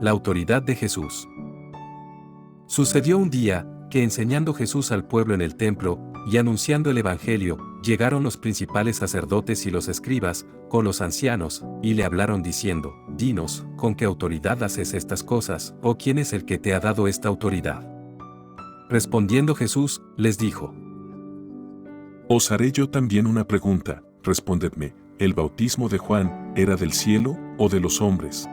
La autoridad de Jesús. Sucedió un día, que enseñando Jesús al pueblo en el templo, y anunciando el Evangelio, llegaron los principales sacerdotes y los escribas, con los ancianos, y le hablaron diciendo, «Dinos, ¿con qué autoridad haces estas cosas, o quién es el que te ha dado esta autoridad?» Respondiendo Jesús, les dijo, «Os haré yo también una pregunta, respondedme, ¿el bautismo de Juan era del cielo o de los hombres?»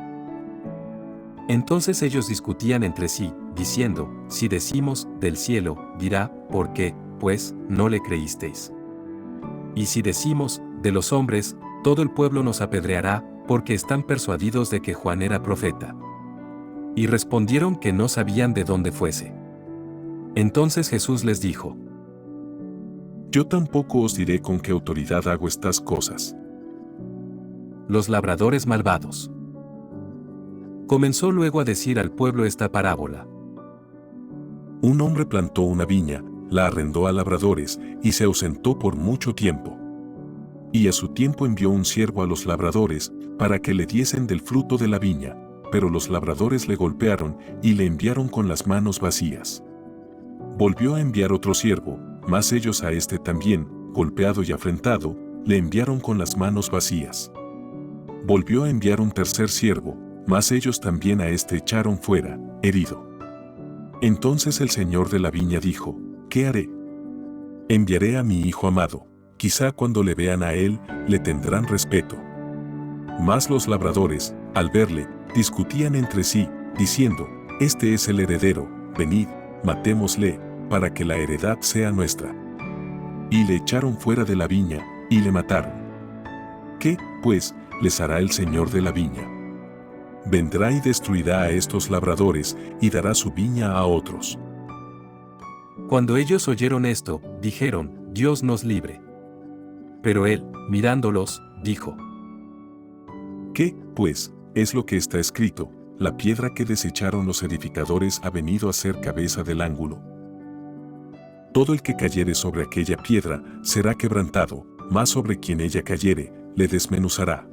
Entonces ellos discutían entre sí, diciendo, «Si decimos, del cielo, dirá, ¿por qué, pues, no le creísteis? Y si decimos, de los hombres, todo el pueblo nos apedreará, porque están persuadidos de que Juan era profeta». Y respondieron que no sabían de dónde fuese. Entonces Jesús les dijo, «Yo tampoco os diré con qué autoridad hago estas cosas». Los labradores malvados. Comenzó luego a decir al pueblo esta parábola. Un hombre plantó una viña, la arrendó a labradores, y se ausentó por mucho tiempo. Y a su tiempo envió un siervo a los labradores, para que le diesen del fruto de la viña, pero los labradores le golpearon, y le enviaron con las manos vacías. Volvió a enviar otro siervo, mas ellos a este también, golpeado y afrentado, le enviaron con las manos vacías. Volvió a enviar un tercer siervo, mas ellos también a este echaron fuera, herido. Entonces el señor de la viña dijo, «¿Qué haré? Enviaré a mi hijo amado, quizá cuando le vean a él, le tendrán respeto». Mas los labradores, al verle, discutían entre sí, diciendo, «Este es el heredero, venid, matémosle, para que la heredad sea nuestra». Y le echaron fuera de la viña, y le mataron. ¿Qué, pues, les hará el señor de la viña? Vendrá y destruirá a estos labradores, y dará su viña a otros. Cuando ellos oyeron esto, dijeron, «Dios nos libre». Pero él, mirándolos, dijo, ¿Qué, pues, es lo que está escrito? La piedra que desecharon los edificadores ha venido a ser cabeza del ángulo. Todo el que cayere sobre aquella piedra será quebrantado, mas sobre quien ella cayere, le desmenuzará.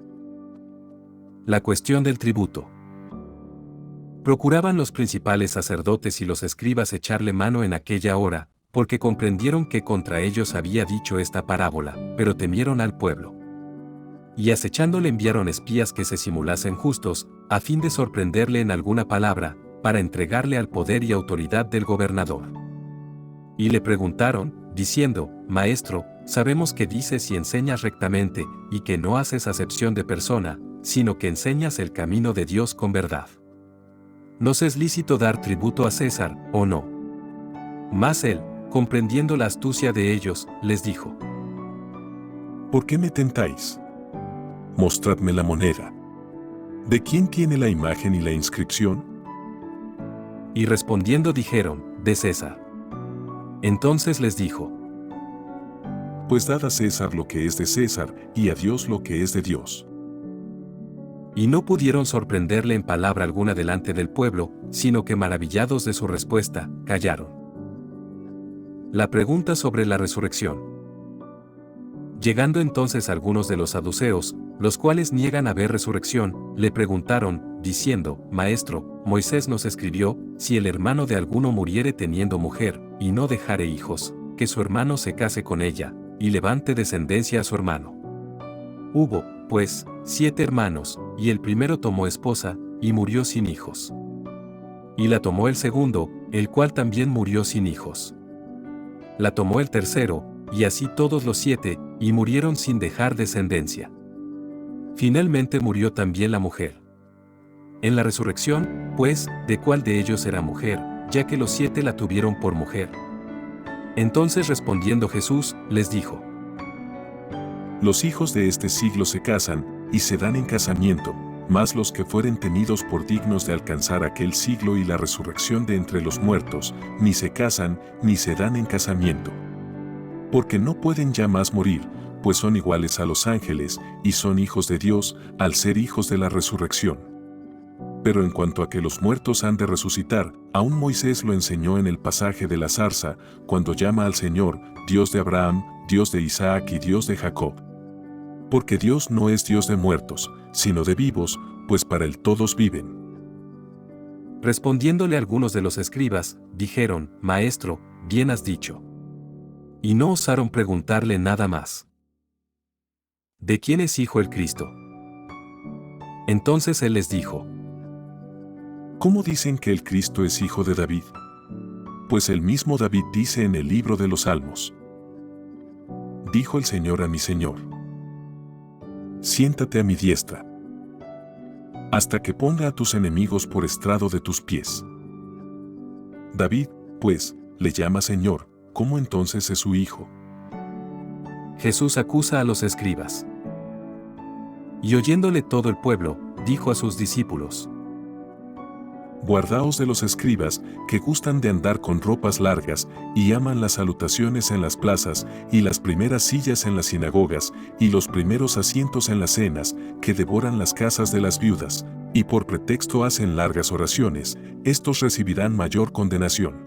La cuestión del tributo. Procuraban los principales sacerdotes y los escribas echarle mano en aquella hora, porque comprendieron que contra ellos había dicho esta parábola, pero temieron al pueblo. Y acechándole enviaron espías que se simulasen justos, a fin de sorprenderle en alguna palabra, para entregarle al poder y autoridad del gobernador. Y le preguntaron, diciendo, «Maestro, sabemos que dices y enseñas rectamente, y que no haces acepción de persona, sino que enseñas el camino de Dios con verdad. ¿Nos es lícito dar tributo a César, o no?» Mas él, comprendiendo la astucia de ellos, les dijo, ¿Por qué me tentáis? Mostradme la moneda. ¿De quién tiene la imagen y la inscripción? Y respondiendo dijeron, «De César». Entonces les dijo, Pues dad a César lo que es de César, y a Dios lo que es de Dios. Y no pudieron sorprenderle en palabra alguna delante del pueblo, sino que maravillados de su respuesta, callaron. La pregunta sobre la resurrección. Llegando entonces algunos de los saduceos, los cuales niegan haber resurrección, le preguntaron, diciendo, «Maestro, Moisés nos escribió, si el hermano de alguno muriere teniendo mujer, y no dejare hijos, que su hermano se case con ella, y levante descendencia a su hermano. Hubo, pues, 7 hermanos, y el primero tomó esposa, y murió sin hijos. Y la tomó el segundo, el cual también murió sin hijos. La tomó el tercero, y así todos los 7, y murieron sin dejar descendencia. Finalmente murió también la mujer. En la resurrección, pues, ¿de cuál de ellos era mujer, ya que los 7 la tuvieron por mujer?» Entonces respondiendo Jesús, les dijo, Los hijos de este siglo se casan, y se dan en casamiento, mas los que fueren tenidos por dignos de alcanzar aquel siglo y la resurrección de entre los muertos, ni se casan, ni se dan en casamiento. Porque no pueden ya más morir, pues son iguales a los ángeles, y son hijos de Dios, al ser hijos de la resurrección. Pero en cuanto a que los muertos han de resucitar, aún Moisés lo enseñó en el pasaje de la zarza, cuando llama al Señor, Dios de Abraham, Dios de Isaac y Dios de Jacob. Porque Dios no es Dios de muertos, sino de vivos, pues para él todos viven. Respondiéndole algunos de los escribas, dijeron, Maestro, bien has dicho. Y no osaron preguntarle nada más. ¿De quién es hijo el Cristo? Entonces él les dijo, ¿Cómo dicen que el Cristo es hijo de David? Pues el mismo David dice en el libro de los Salmos: Dijo el Señor a mi Señor: Siéntate a mi diestra, hasta que ponga a tus enemigos por estrado de tus pies. David, pues, le llama Señor, ¿cómo entonces es su hijo? Jesús acusa a los escribas. Y oyéndole todo el pueblo, dijo a sus discípulos, Guardaos de los escribas, que gustan de andar con ropas largas, y aman las salutaciones en las plazas, y las primeras sillas en las sinagogas, y los primeros asientos en las cenas, que devoran las casas de las viudas, y por pretexto hacen largas oraciones. Estos recibirán mayor condenación.